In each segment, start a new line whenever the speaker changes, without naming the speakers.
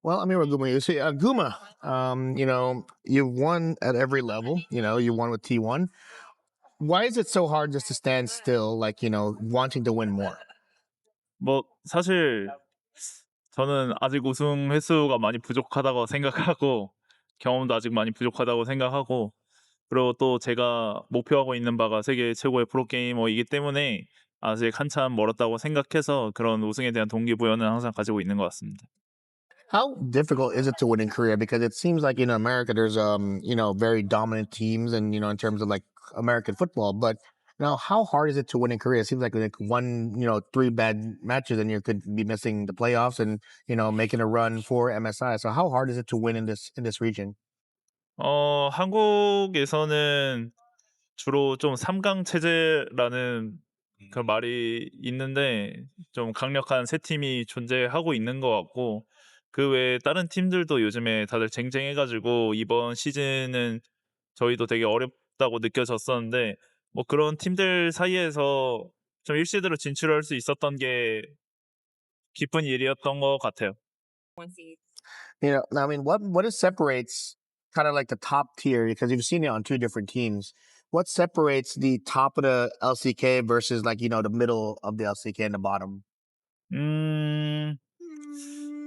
Well, I mean, Guma, you see, Guma, you've won at every level. You won with T1. Why is it so hard just to stand still, like, wanting to win more?
뭐 사실 저는 아직 우승 횟수가 많이 부족하다고 생각하고 경험도 아직 많이 부족하다고 생각하고 그리고 또 제가 목표하고 있는 바가 세계 최고의 프로게이머이기 때문에 아직 한참 멀었다고 생각해서 그런 우승에 대한 동기부여는 항상 가지고 있는 것 같습니다.
How difficult is it to win in Korea? Because it seems like in America, there's very dominant teams, and in terms of like American football. But now, how hard is it to win in Korea? It seems like one, three bad matches, and you could be missing the playoffs, and making a run for MSI. So how hard is it to win in this region?
한국에서는 주로 좀 3강 체제라는 그 말이 있는데 좀 강력한 세 팀이 존재하고 있는 것 같고 그 외에 다른 팀들도 요즘에 다들 쟁쟁해가지고 이번 시즌은 저희도 되게 어렵다고 느껴졌었는데 뭐 그런 팀들 사이에서 좀 1시드로 진출할 수 있었던 게 기쁜 일이었던 것 같아요.
I mean, what separates kind of like the top tier, because you've seen it on two different teams. What separates the top of the LCK versus like the middle of the LCK and the bottom?
음,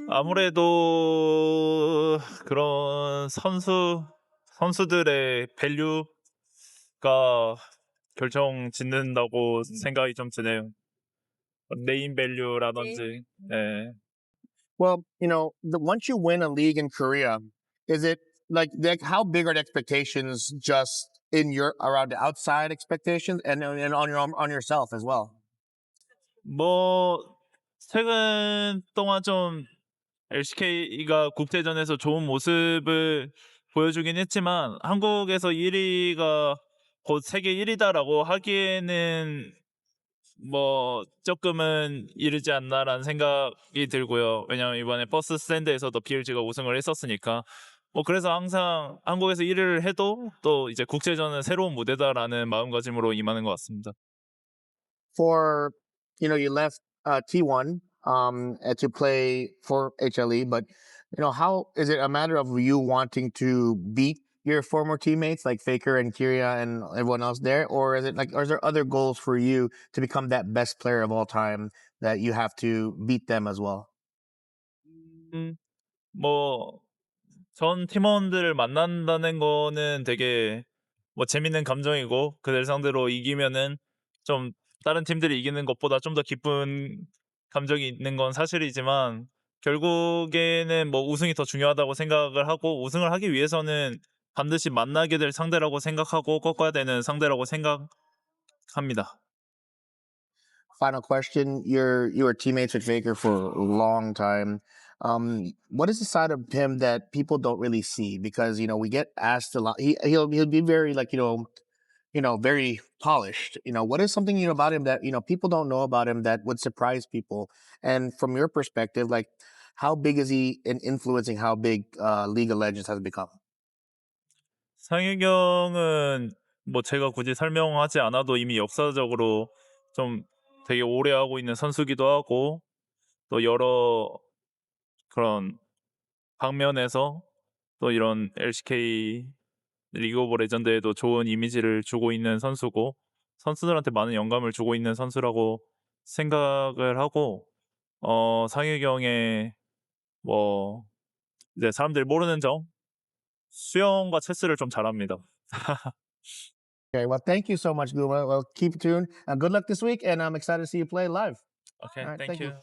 아무래도 그런 선수들의 밸류가 결정 짓는다고 생각이 좀 드네요. 네임 밸류라든지, 네.
Well, once you win a league in Korea, is it like how big are the expectations just in your around the outside expectations and on yourself as well?
뭐, 최근 동안 좀 LCK가 국제전에서 좋은 모습을 보여주긴 했지만, 한국에서 1위가 곧 세계 1위다라고 하기에는 조금은 이르지 않나라는 생각이 들고요. 왜냐면 이번에 버스 스탠드에서도 BLG가 우승을 했었으니까. 그래서 항상 한국에서 1위를 해도 또 이제 국제전은 새로운 무대다라는 마음가짐으로 임하는 것 같습니다.
For you left T1 to play for HLE, but how is it a matter of you wanting to beat your former teammates like Faker and Kyria and everyone else there, or is it like, or is there other goals for you to become that best player of all time that you have to beat them as well?
음, 뭐, 전 팀원들을 만난다는 거는 되게 재밌는 감정이고 그들 상대로 이기면은 좀 다른 팀들이 이기는 것보다 좀 더 기쁜 감정이 있는 건 사실이지만 결국에는 우승이 더 중요하다고 생각을 하고 우승을 하기 위해서는 반드시 만나게 될 상대라고 생각하고 꺾어야 되는 상대라고 생각합니다.
Final question. You were teammates with Faker for a long time. What is the side of him that people don't really see? Because we get asked a lot. He'll be very like very polished. What is something about him that people don't know about him that would surprise people? And from your perspective, like how big is he in influencing how big League of Legends has become?
상혜경은 제가 굳이 설명하지 않아도 이미 역사적으로 좀 되게 오래 하고 있는 선수기도 하고 또 여러 그런 방면에서 또 이런 LCK 리그 오브 레전드에도 좋은 이미지를 주고 있는 선수고 선수들한테 많은 영감을 주고 있는 선수라고 생각을 하고 상혜경의 뭐 이제 사람들이 모르는 점 수영과 체스를 좀 잘합니다.
Okay, well, thank you so much, Guma. Well, keep tuned. Good luck this week, and I'm excited to see you play live.
Okay,
All right,
thank
thank you.
you.